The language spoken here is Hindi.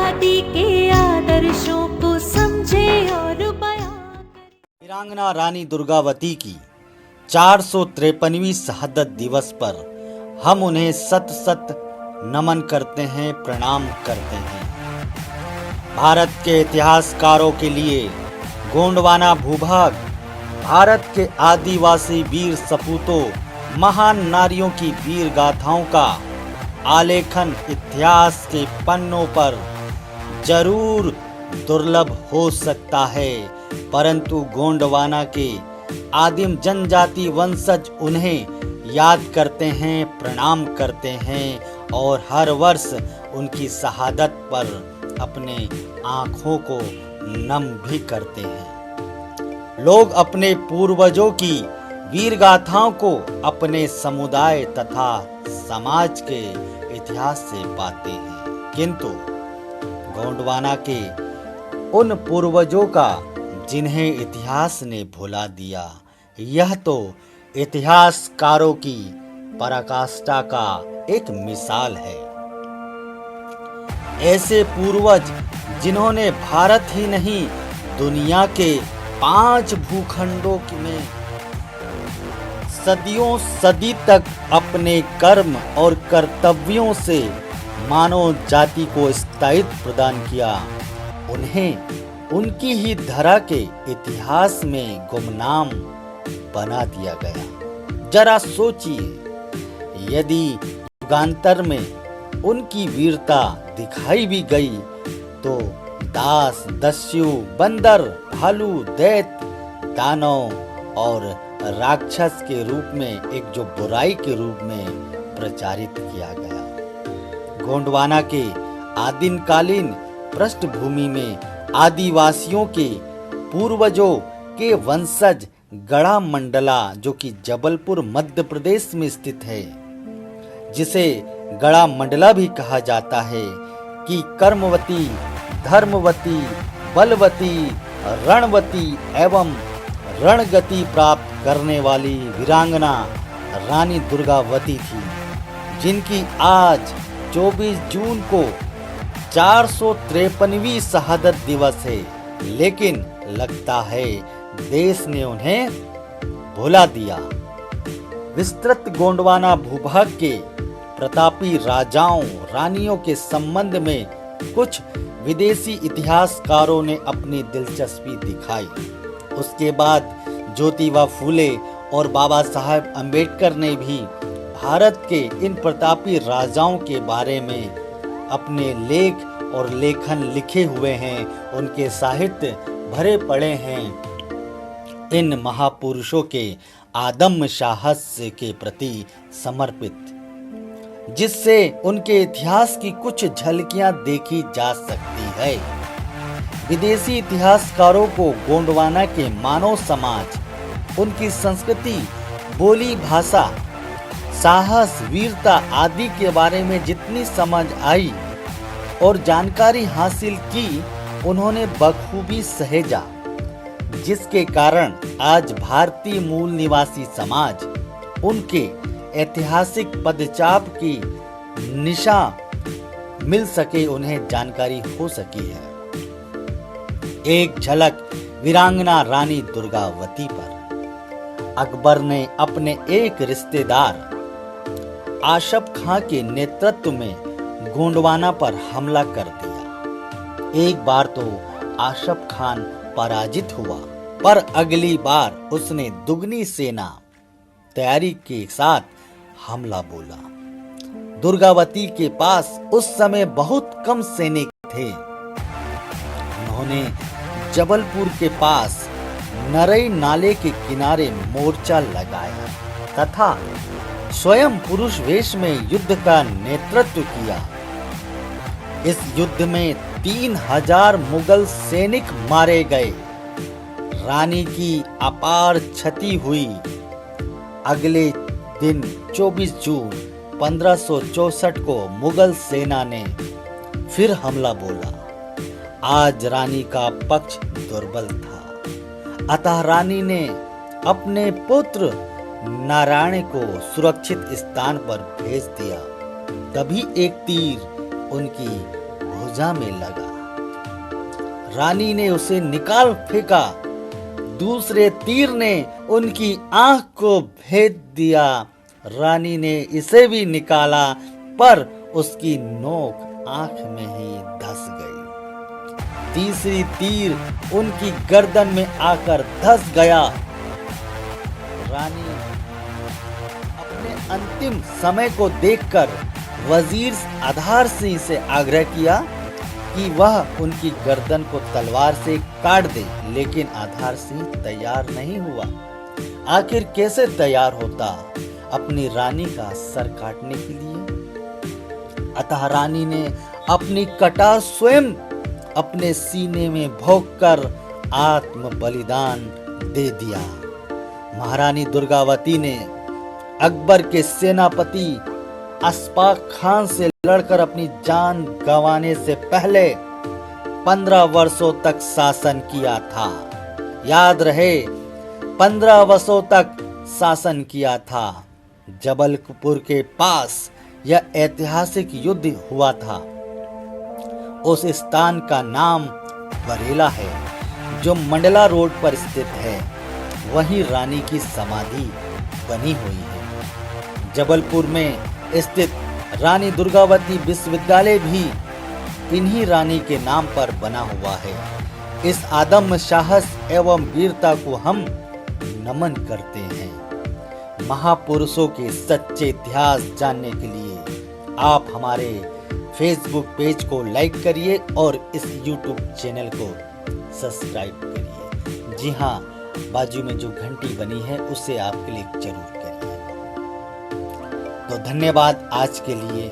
आजादी के आदर्शों को समझे और बयां करे। वीरांगना रानी दुर्गावती की 453वीं शहादत दिवस पर हम उन्हें सत सत नमन करते हैं, प्रणाम करते हैं। भारत के इतिहासकारों के लिए गोंडवाना भूभाग भारत के आदिवासी वीर सपूतों, महान नारियों की वीर गाथाओं का आलेखन इतिहास के पन्नों पर जरूर दुर्लभ हो सकता है, परंतु गोंडवाना के आदिम जनजाति वंशज उन्हें याद करते हैं, प्रणाम करते हैं और हर वर्ष उनकी शहादत पर अपने आँखों को नम भी करते हैं। लोग अपने पूर्वजों की वीर गाथाओं को अपने समुदाय तथा समाज के इतिहास से पाते हैं, किंतु गोंडवाना के उन पूर्वजों का जिन्हें इतिहास ने भुला दिया, यह तो इतिहासकारों की पराकाष्ठा का एक मिसाल है। ऐसे पूर्वज जिन्होंने भारत ही नहीं दुनिया के 5 भूखंडों में सदियों सदी तक अपने कर्म और कर्तव्यों से मानव जाति को स्थायित्व प्रदान किया, उन्हें उनकी ही धरा के इतिहास में गुमनाम बना दिया गया। जरा सोचिए, यदि युगांतर में उनकी वीरता दिखाई भी गई तो दास, दस्यु, बंदर, भालू, दैत्य, दानव और राक्षस के रूप में, एक जो बुराई के रूप में प्रचारित किया गया। गोंडवाना के आदिमकालीन पृष्ठभूमि में आदिवासियों के पूर्वजों के वंशज गढ़ा मंडला, जो कि जबलपुर मध्य प्रदेश में स्थित है, जिसे गढ़ा मंडला भी कहा जाता है, कि कर्मवती, धर्मवती, बलवती, रणवती एवं रणगति प्राप्त करने वाली वीरांगना रानी दुर्गावती थी, जिनकी आज 24 जून को 453वीं शहादत दिवस है, लेकिन लगता है देश ने उन्हें भुला दिया। विस्तृत गोंडवाना भूभाग के प्रतापी राजाओं, रानियों के संबंध में कुछ विदेशी इतिहासकारों ने अपनी दिलचस्पी दिखाई। उसके बाद ज्योतिबा फूले और बाबा साहेब अम्बेडकर ने भी भारत के इन प्रतापी राजाओं के बारे में अपने लेख और लेखन लिखे हुए हैं, उनके साहित्य भरे पड़े हैं। इन महापुरुषों के आदम्य साहस के प्रति समर्पित, जिससे उनके इतिहास की कुछ झलकियां देखी जा सकती है। विदेशी इतिहासकारों को गोंडवाना के मानव समाज, उनकी संस्कृति, बोली, भाषा, साहस, वीरता आदि के बारे में जितनी समझ आई और जानकारी हासिल की, उन्होंने बखूबी सहेजा, जिसके कारण आज भारतीय मूल निवासी समाज उनके ऐतिहासिक पदचाप की निशा मिल सके, उन्हें जानकारी हो सकी है। एक झलक वीरांगना रानी दुर्गावती पर अकबर ने अपने एक रिश्तेदार आशफ खां के नेतृत्व में गोंडवाना पर हमला कर दिया। एक बार तो आशफ खान पराजित हुआ, पर अगली बार उसने दुगनी सेना तैयारी के साथ हमला बोला। दुर्गावती के पास उस समय बहुत कम सैनिक थे। उन्होंने जबलपुर के पास नरई नाले के किनारे मोर्चा लगाया तथा स्वयं पुरुष वेश में युद्ध का नेतृत्व किया। इस युद्ध में 3000 मुगल सैनिक मारे गए। रानी की अपार क्षति हुई। अगले दिन 24 जून 1564 को मुगल सेना ने फिर हमला बोला। आज रानी का पक्ष दुर्बल था, अतः रानी ने अपने पुत्र नारायण को सुरक्षित स्थान पर भेज दिया। तभी एक तीर उनकी भुजा में लगा। रानी ने उसे निकाल फेंका। दूसरे तीर ने उनकी आंख को भेद दिया। रानी ने इसे भी निकाला, पर उसकी नोक आंख में ही धंस गई। तीसरी तीर उनकी गर्दन में आकर धंस गया। रानी अपने अंतिम समय को देखकर वजीर आधार सिंह से आग्रह किया कि वह उनकी गर्दन को तलवार से काट दे, लेकिन आधार सिंह तैयार नहीं हुआ। आखिर कैसे तैयार होता अपनी रानी का सर काटने के लिए? अतः रानी ने अपनी कटार स्वयं अपने सीने में भोंककर आत्म बलिदान दे दिया। महारानी दुर्गावती ने अकबर के सेनापति अशफाक खान से लड़कर अपनी जान गंवाने से पहले 15 वर्षों तक शासन किया था। याद रहे, 15 वर्षों तक शासन किया था। जबलपुर के पास यह ऐतिहासिक युद्ध हुआ था। उस स्थान का नाम बरेला है, जो मंडला रोड पर स्थित है। वहीं रानी की समाधि बनी हुई है। जबलपुर में स्थित रानी दुर्गावती विश्वविद्यालय भी इन्हीं रानी के नाम पर बना हुआ है। इस आदम साहस एवं वीरता को हम नमन करते हैं। महापुरुषों के सच्चे इतिहास जानने के लिए आप हमारे फेसबुक पेज को लाइक करिए और इस यूट्यूब चैनल को सब्सक्राइब करिए। जी हाँ, बाजू में जो घंटी बनी है उसे आप क्लिक जरूर करिए। तो धन्यवाद आज के लिए।